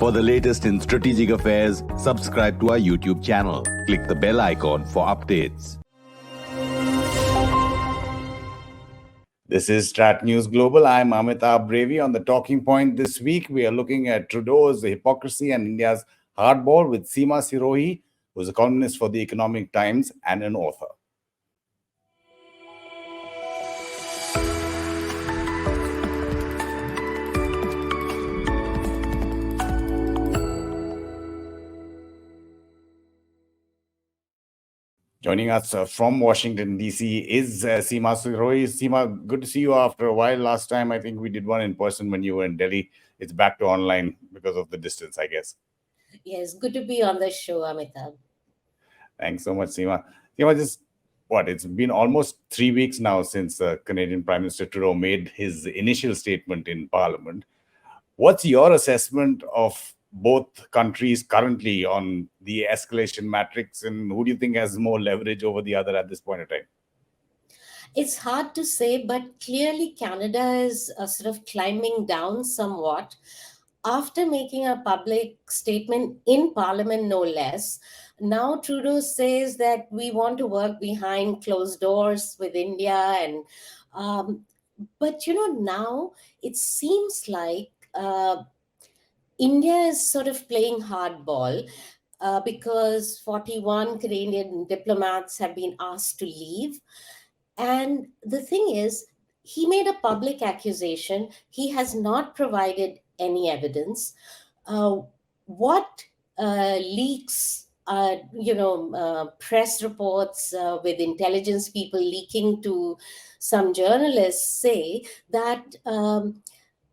For the latest in strategic affairs, subscribe to our YouTube channel. Click the bell icon for updates. This is StratNews Global. I'm Amitabh Revi. On the talking point this week, we are looking at Trudeau's hypocrisy and India's hardball with Seema Sirohi, who is a columnist for the Economic Times and an author. Joining us from Washington, D.C. is Seema Sirohi. Seema, good to see you after a while. Last time, I think we did one in person when you were in Delhi. It's back to online because of the distance, I guess. Yes, good to be on the show, Amitabh. Thanks so much, Seema. Seema, it's been almost 3 weeks now since Canadian Prime Minister Trudeau made his initial statement in Parliament. What's your assessment of both countries currently on the escalation matrix, and who do you think has more leverage over the other at this point in time? It's hard to say, but clearly Canada is sort of climbing down somewhat. After making a public statement in Parliament, no less, now Trudeau says that we want to work behind closed doors with India. But now it seems like India is sort of playing hardball because 41 Canadian diplomats have been asked to leave. And the thing is, he made a public accusation. He has not provided any evidence. What leaks, press reports with intelligence people leaking to some journalists say that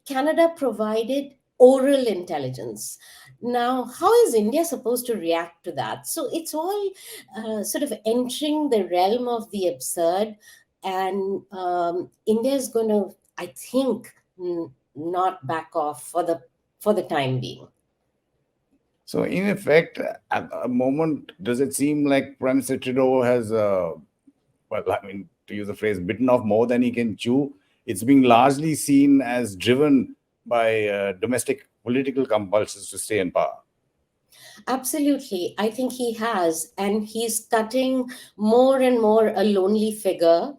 Canada provided oral intelligence. Now, how is India supposed to react to that? So it's all sort of entering the realm of the absurd, and India is going to, I think, not back off for the time being. So, in effect, at a moment, does it seem like Prime Minister Trudeau has, to use the phrase, bitten off more than he can chew? It's being largely seen as driven by domestic political compulsions to stay in power. Absolutely. I think he has. And he's cutting more and more a lonely figure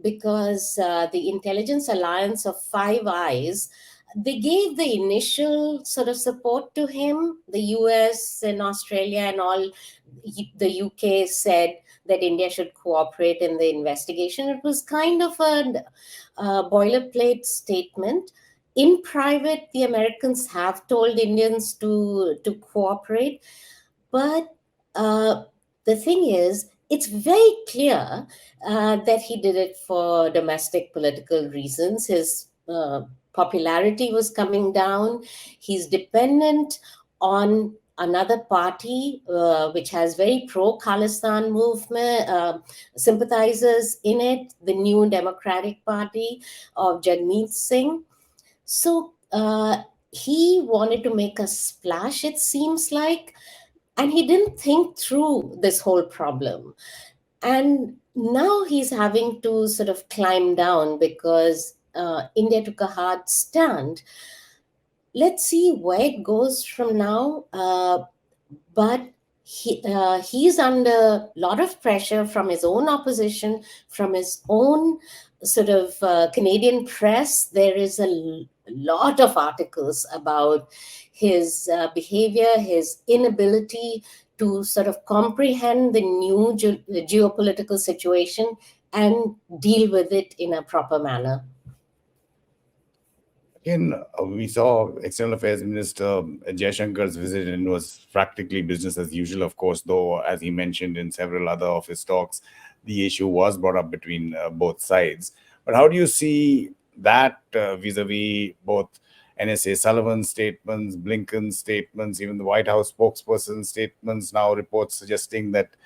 because the Intelligence Alliance of Five Eyes, they gave the initial sort of support to him. The US and Australia and all, the UK said that India should cooperate in the investigation. It was kind of a boilerplate statement. In private, the Americans have told Indians to cooperate. But the thing is, it's very clear that he did it for domestic political reasons. His popularity was coming down. He's dependent on another party which has very pro-Khalistan movement sympathizers in it, the New Democratic Party of Jagmeet Singh. So he wanted to make a splash, it seems like, and he didn't think through this whole problem. And now he's having to sort of climb down because India took a hard stand. Let's see where it goes from now. But he's under a lot of pressure from his own opposition, from his own sort of Canadian press. There is a lot of articles about his behavior, his inability to sort of comprehend the new geopolitical situation and deal with it in a proper manner. Again, we saw External Affairs Minister Jaishankar's visit, and it was practically business as usual, of course, though, as he mentioned in several other of his talks, the issue was brought up between both sides. But how do you see that vis-a-vis both NSA Sullivan's statements, Blinken's statements, even the White House spokesperson's statements, now reports suggesting that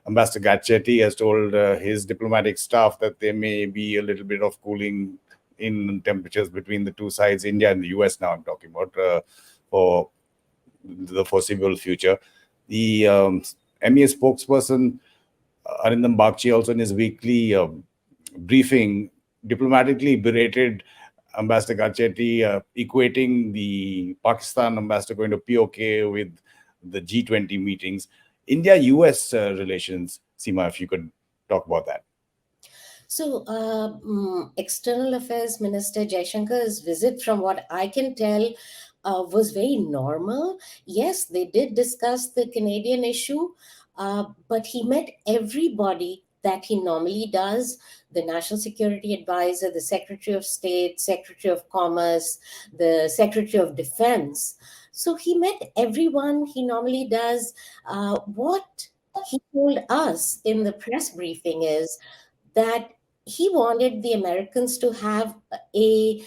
Ambassador Gacchetti has told his diplomatic staff that there may be a little bit of cooling in temperatures between the two sides, India and the US now I'm talking about, for the foreseeable future. The MEA spokesperson, Arindam Bagchi, also in his weekly briefing, diplomatically berated Ambassador Garcetti equating the Pakistan ambassador going to POK with the G20 meetings. India-U.S. Relations, Seema, if you could talk about that. So, External Affairs Minister Jaishankar's visit, from what I can tell, was very normal. Yes, they did discuss the Canadian issue, but he met everybody that he normally does: the National Security Advisor, the Secretary of State, Secretary of Commerce, the Secretary of Defense. So he met everyone he normally does. What he told us in the press briefing is that he wanted the Americans to have a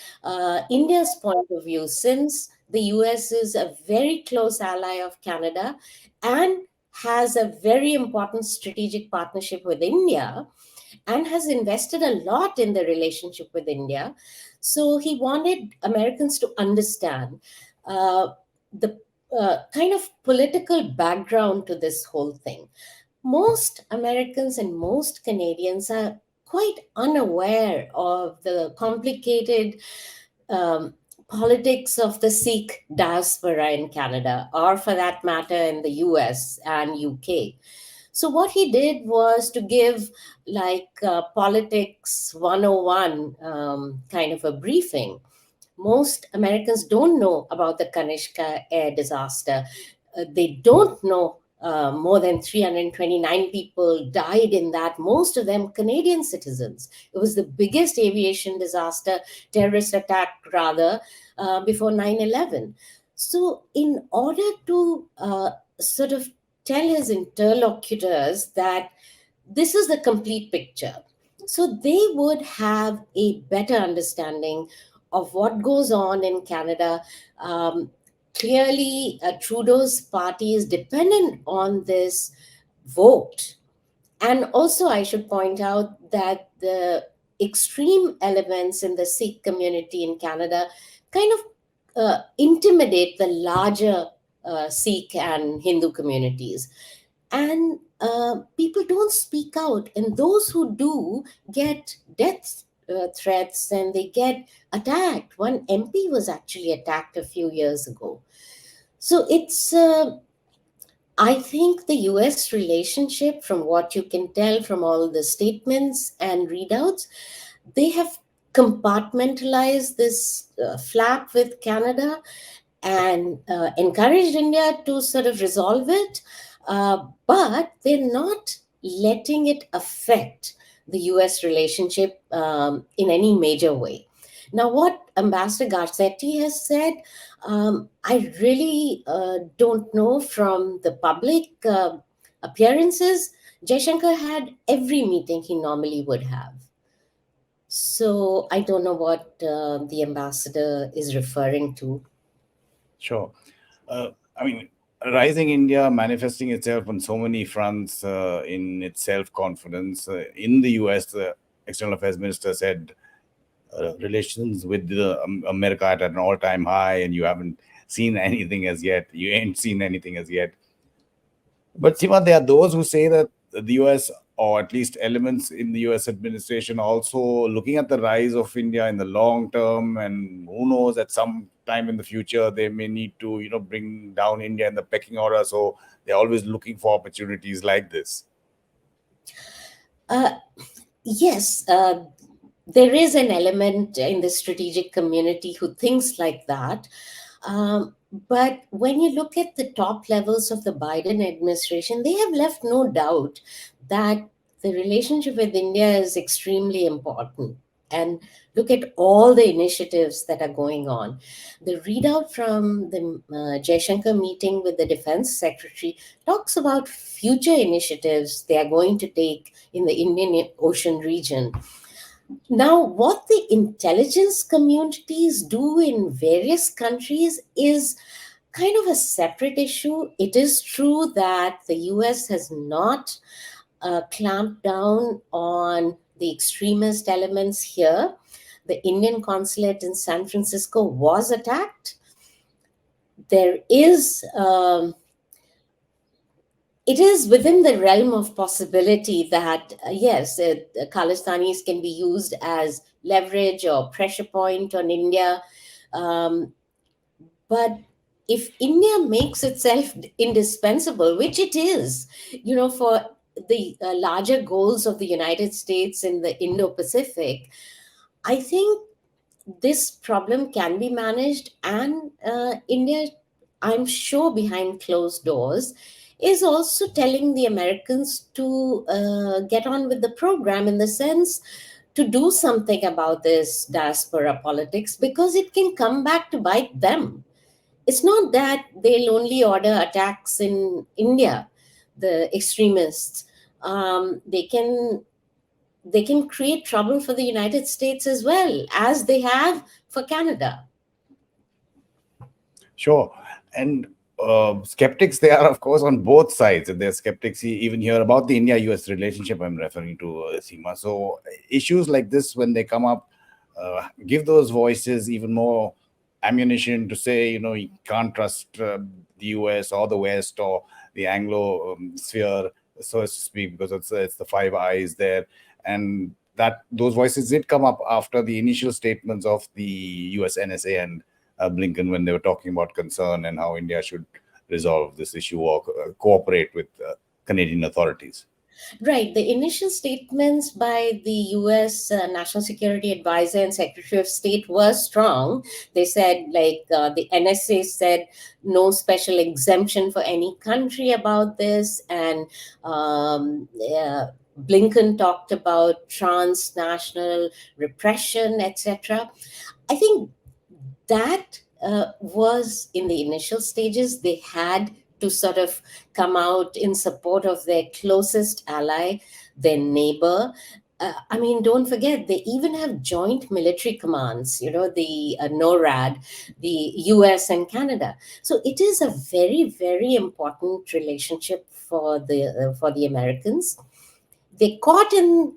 India's point of view, since the US is a very close ally of Canada and has a very important strategic partnership with India and has invested a lot in the relationship with India. So he wanted Americans to understand the kind of political background to this whole thing. Most Americans and most Canadians are quite unaware of the complicated um, politics of the Sikh diaspora in Canada, or for that matter, in the US and UK. So, what he did was to give like politics 101 kind of a briefing. Most Americans don't know about the Kanishka air disaster. They don't know more than 329 people died in that, most of them Canadian citizens. It was the biggest aviation disaster, terrorist attack rather, before 9/11. So, in order to sort of tell his interlocutors that this is the complete picture, so they would have a better understanding of what goes on in Canada. Clearly, Trudeau's party is dependent on this vote. And also, I should point out that the extreme elements in the Sikh community in Canada kind of intimidate the larger Sikh and Hindu communities. And people don't speak out. And those who do get death threats and they get attacked. One MP was actually attacked a few years ago. So it's, I think the US relationship, from what you can tell from all the statements and readouts, they have compartmentalized this flap with Canada and encouraged India to sort of resolve it, but they're not letting it affect the US relationship in any major way. Now, what Ambassador Garcetti has said, I really don't know from the public appearances. Jaishankar had every meeting he normally would have. So I don't know what the ambassador is referring to. Sure. I mean, rising India manifesting itself on so many fronts in its self-confidence. In the US, the External Affairs Minister said relations with America at an all-time high, and you haven't seen anything as yet. You ain't seen anything as yet. But Seema, there are those who say that the US, or at least elements in the US administration, also looking at the rise of India in the long term, and who knows, at some time in the future, they may need to, bring down India in the pecking order. So they're always looking for opportunities like this. Yes, there is an element in the strategic community who thinks like that. But when you look at the top levels of the Biden administration, they have left no doubt that the relationship with India is extremely important. And look at all the initiatives that are going on. The readout from the Jaishankar meeting with the Defense Secretary talks about future initiatives they are going to take in the Indian Ocean region. Now, what the intelligence communities do in various countries is kind of a separate issue. It is true that the US has not clamped down on the extremist elements here. The Indian consulate in San Francisco was attacked. There is it is within the realm of possibility that, yes, Khalistanis can be used as leverage or pressure point on India. Um, but if India makes itself indispensable, which it is, for the larger goals of the United States in the Indo-Pacific, I think this problem can be managed, and India, I'm sure behind closed doors, is also telling the Americans to get on with the program, in the sense to do something about this diaspora politics, because it can come back to bite them. It's not that they'll only order attacks in India, the extremists. They can create trouble for the United States as well, as they have for Canada. Sure. And skeptics, they are, of course, on both sides. And there's skeptics even here about the India-US relationship I'm referring to, Seema. So issues like this, when they come up, give those voices even more ammunition to say, you can't trust the US or the West or the Anglo sphere, so as to speak, because it's the Five Eyes there. And that those voices did come up after the initial statements of the US NSA and Blinken, when they were talking about concern and how India should resolve this issue or cooperate with Canadian authorities. Right. The initial statements by the US National Security Advisor and Secretary of State were strong. They said, like, the NSA said, no special exemption for any country about this. And Blinken talked about transnational repression, etc. I think that was in the initial stages. They had to sort of come out in support of their closest ally, their neighbor. I mean, don't forget, they even have joint military commands, the NORAD, the US and Canada. So it is a very, very important relationship for the Americans. They caught in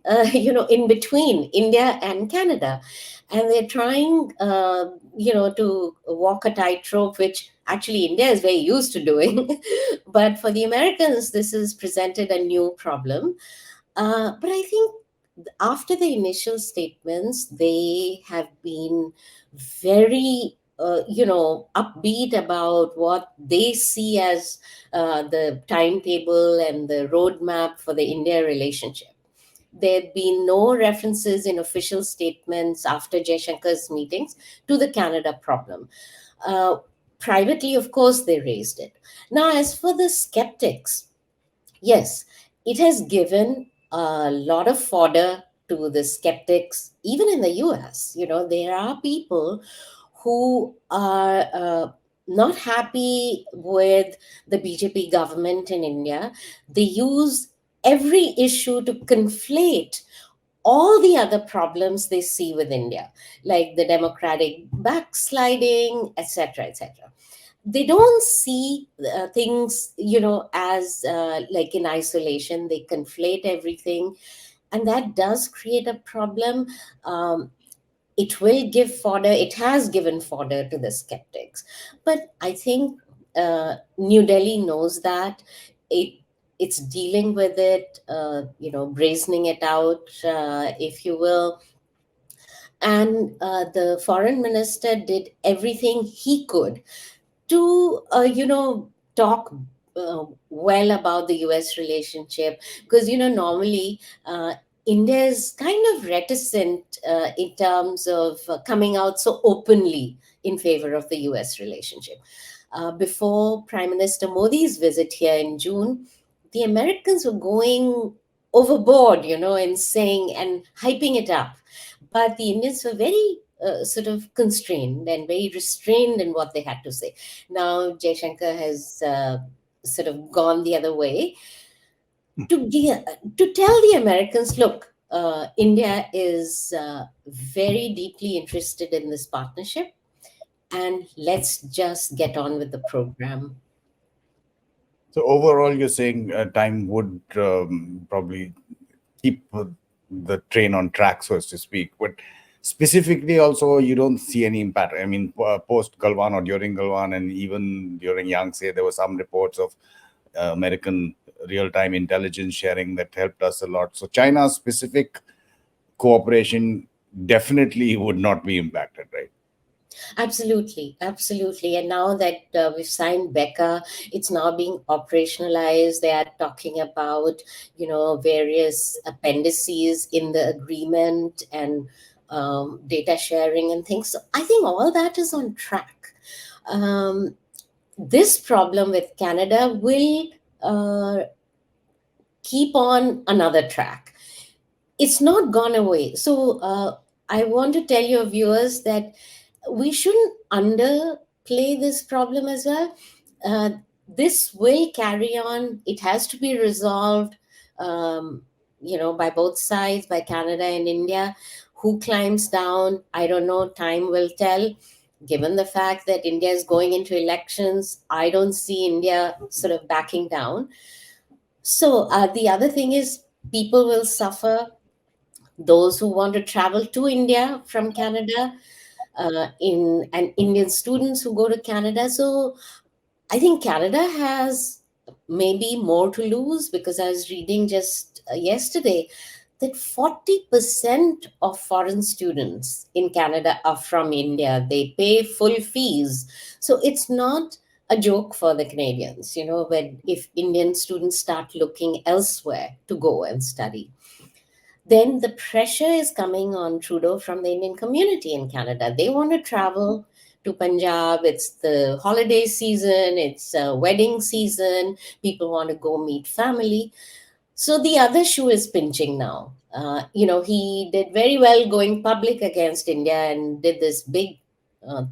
in between India and Canada, and they're trying to walk a tightrope, which actually India is very used to doing. But for the Americans, this has presented a new problem. But I think after the initial statements, they have been very upbeat about what they see as the timetable and the roadmap for the India relationship. There have been no references in official statements after Jaishankar's meetings to the Canada problem. Uh, Privately, of course, they raised it. Now, as for the skeptics, yes, it has given a lot of fodder to the skeptics, even in the US. There are people who are not happy with the BJP government in India. They use every issue to conflate all the other problems they see with India, like the democratic backsliding, etc., etc. They don't see things, as like in isolation. They conflate everything, and that does create a problem. It will give fodder. It has given fodder to the skeptics, but I think New Delhi knows that it's dealing with it, brazening it out, if you will. And the foreign minister did everything he could to talk well about the US relationship, because normally India is kind of reticent in terms of coming out so openly in favor of the US relationship. Before Prime Minister Modi's visit here in June, the Americans were going overboard, and saying and hyping it up, but the Indians were very sort of constrained and very restrained in what they had to say. Now, Jaishankar has sort of gone the other way to tell the Americans, look, India is very deeply interested in this partnership, and let's just get on with the program. So overall, you're saying time would probably keep the train on track, so as to speak. But specifically, also, you don't see any impact. I mean, post Galwan or during Galwan, and even during Yangtze, there were some reports of American real-time intelligence sharing that helped us a lot. So China's specific cooperation definitely would not be impacted, right? Absolutely, absolutely. And now that we've signed Becca, it's now being operationalized. They are talking about, various appendices in the agreement and data sharing and things. So I think all that is on track. Um, this problem with Canada will uh, keep on another track. It's not gone away. So I want to tell your viewers that we shouldn't underplay this problem as well. Uh, this will carry on. It has to be resolved, by both sides, by Canada and India. Who climbs down? I don't know. Time will tell. Given the fact that India is going into elections, I don't see India sort of backing down. So the other thing is people will suffer. Those who want to travel to India from Canada, in and Indian students who go to Canada. So I think Canada has maybe more to lose, because I was reading just yesterday that 40% of foreign students in Canada are from India. They pay full fees. So it's not a joke for the Canadians, when if Indian students start looking elsewhere to go and study. Then the pressure is coming on Trudeau from the Indian community in Canada. They want to travel to Punjab. It's the holiday season, it's wedding season. People want to go meet family. So the other shoe is pinching now. He did very well going public against India and did this big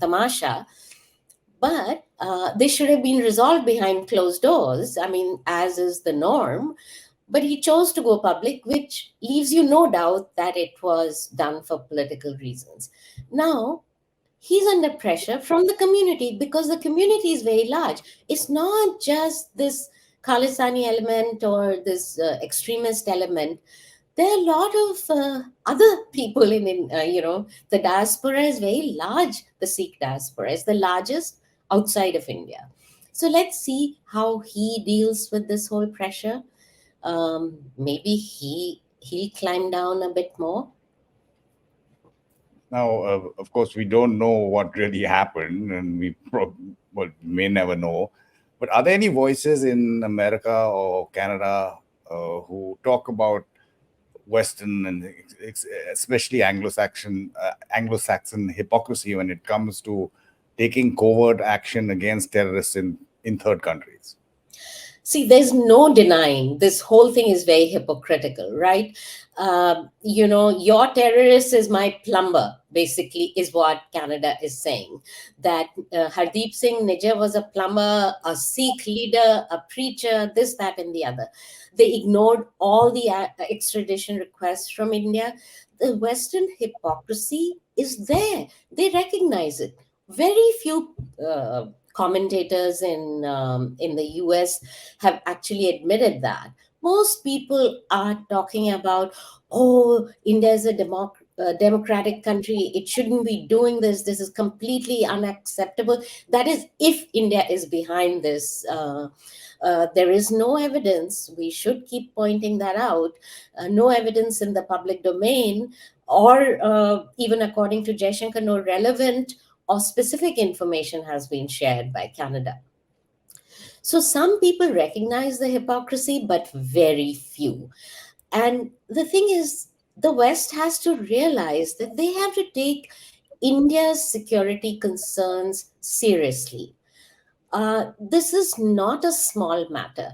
tamasha, but this should have been resolved behind closed doors. I mean, as is the norm. But he chose to go public, which leaves you no doubt that it was done for political reasons. Now, he's under pressure from the community, because the community is very large. It's not just this Khalistani element or this extremist element. There are a lot of other people the diaspora is very large. The Sikh diaspora is the largest outside of India. So let's see how he deals with this whole pressure. Maybe he'll climb down a bit more. Now, of course, we don't know what really happened, and may never know. But are there any voices in America or Canada who talk about Western and especially Anglo-Saxon hypocrisy when it comes to taking covert action against terrorists in third countries? See, there's no denying this whole thing is very hypocritical, right? Your terrorist is my plumber, basically, is what Canada is saying. That Hardeep Singh Nijjar was a plumber, a Sikh leader, a preacher, this, that, and the other. They ignored all the extradition requests from India. The Western hypocrisy is there. They recognize it. Very few commentators in the US have actually admitted that. Most people are talking about, oh, India is a democratic country. It shouldn't be doing this. This is completely unacceptable. That is, if India is behind this. There is no evidence. We should keep pointing that out. No evidence in the public domain, or even according to Jaishankar, no relevant or specific information has been shared by Canada. So some people recognize the hypocrisy, but very few. And the thing is, the West has to realize that they have to take India's security concerns seriously. This is not a small matter.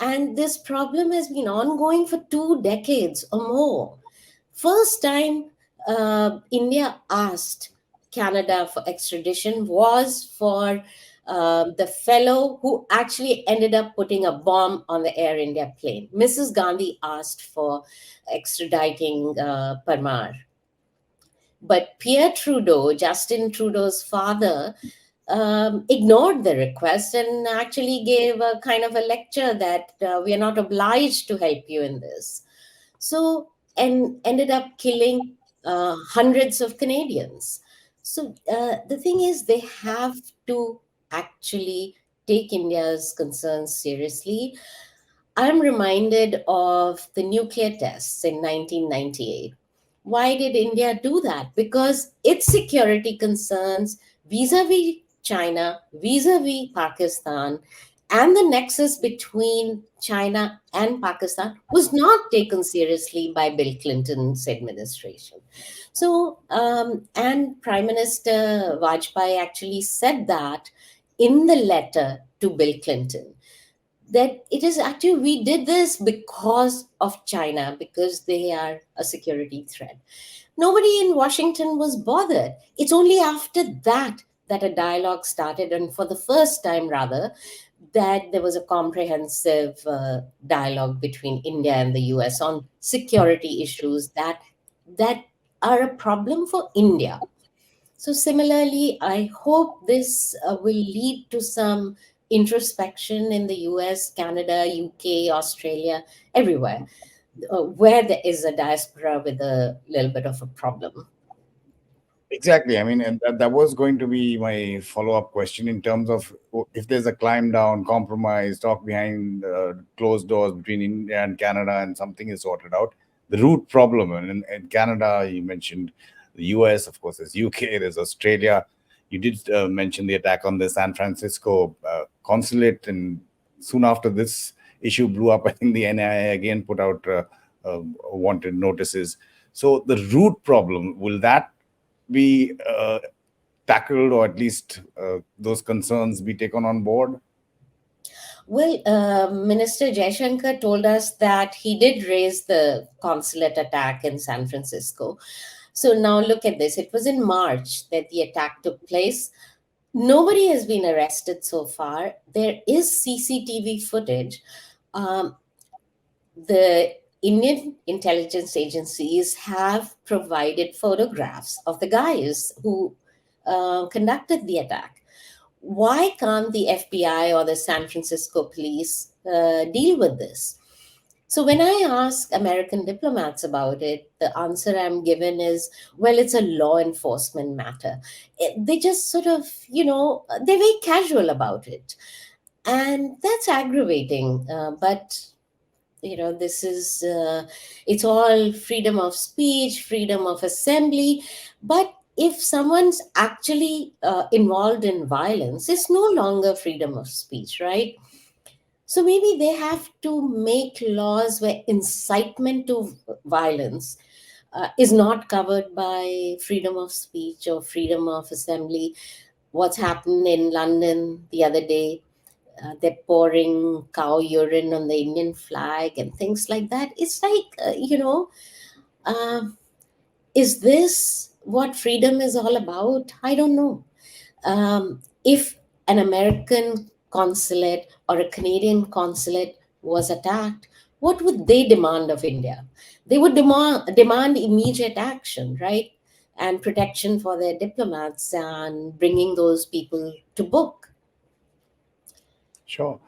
And this problem has been ongoing for 2 decades or more. First time India asked Canada for extradition was for the fellow who actually ended up putting a bomb on the Air India plane. Mrs. Gandhi asked for extraditing Parmar. But Pierre Trudeau, Justin Trudeau's father, ignored the request and actually gave a kind of a lecture that we are not obliged to help you in this. So, and ended up killing hundreds of Canadians. So the thing is, they have to actually take India's concerns seriously. I'm reminded of the nuclear tests in 1998. Why did India do that? Because its security concerns vis a vis China, vis a vis Pakistan, and the nexus between China and Pakistan was not taken seriously by Bill Clinton's administration. So, and Prime Minister Vajpayee actually said that in the letter to Bill Clinton, that it is actually we did this because of China, because they are a security threat. Nobody in Washington was bothered. It's only after that that a dialogue started, and for the first time, rather, that there was a comprehensive dialogue between India and the US on security issues that are a problem for India. So, similarly, I hope this will lead to some introspection in the US, Canada, UK, Australia, everywhere, where there is a diaspora with a little bit of a problem. Exactly. I mean, and that was going to be my follow-up question in terms of if there's a climb down, compromise, talk behind closed doors between India and Canada, and something is sorted out. The root problem, and in Canada, you mentioned the US, of course, there's UK, there's Australia. You did mention the attack on the San Francisco consulate, and soon after this issue blew up, I think the NIA again put out wanted notices. So the root problem, will that be tackled, or at least those concerns be taken on board? Well, Minister Jaishankar told us that he did raise the consulate attack in San Francisco. So now look at this. It was in March that the attack took place. Nobody has been arrested so far. There is CCTV footage. Um, the Indian intelligence agencies have provided photographs of the guys who conducted the attack. Why can't the FBI or the San Francisco police deal with this? So when I ask American diplomats about it, the answer I'm given is, well, it's a law enforcement matter. They just sort of, they're very casual about it. And that's aggravating. But this is it's all freedom of speech, freedom of assembly. But if someone's actually involved in violence, it's no longer freedom of speech, right? So maybe they have to make laws where incitement to violence is not covered by freedom of speech or freedom of assembly. What's happened in London the other day, they're pouring cow urine on the Indian flag and things like that. It's like, uh, is this what freedom is all about? I don't know. If an American consulate or a Canadian consulate was attacked, what would they demand of India? They would demand immediate action, right? And protection for their diplomats and bringing those people to book. Sure.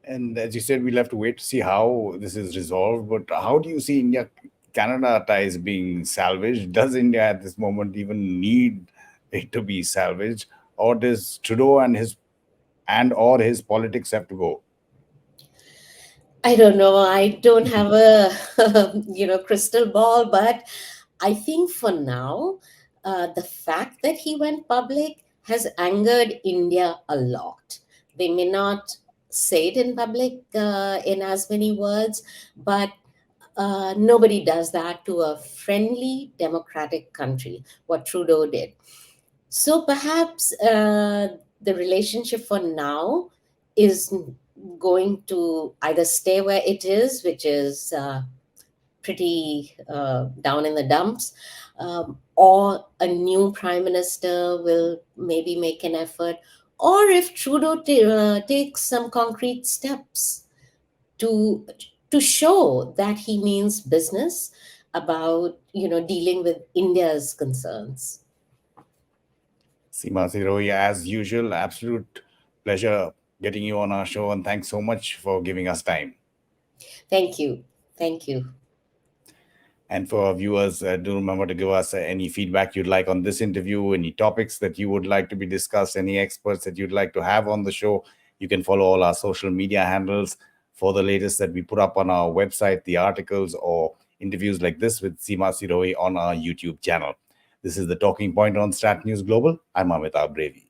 And as you said, we'll have to wait to see how this is resolved. But how do you see India Canada ties being salvaged? Does India at this moment even need it to be salvaged? Or does Trudeau and or his politics have to go? I don't know. I don't have a crystal ball, but I think for now, the fact that he went public has angered India a lot. They may not say it in public in as many words, but nobody does that to a friendly democratic country, what Trudeau did. So perhaps the relationship for now is going to either stay where it is, which is pretty down in the dumps, or a new prime minister will maybe make an effort, or if Trudeau takes some concrete steps to show that he means business about dealing with India's concerns. Seema Sirohi, as usual, absolute pleasure getting you on our show. And thanks so much for giving us time. Thank you. Thank you. And for our viewers, do remember to give us any feedback you'd like on this interview, any topics that you would like to be discussed, any experts that you'd like to have on the show. You can follow all our social media handles. for the latest that we put up on our website, the articles or interviews like this with Seema Sirohi on our YouTube channel. This is the Talking Point on StratNews Global. I'm Amitabh Revi.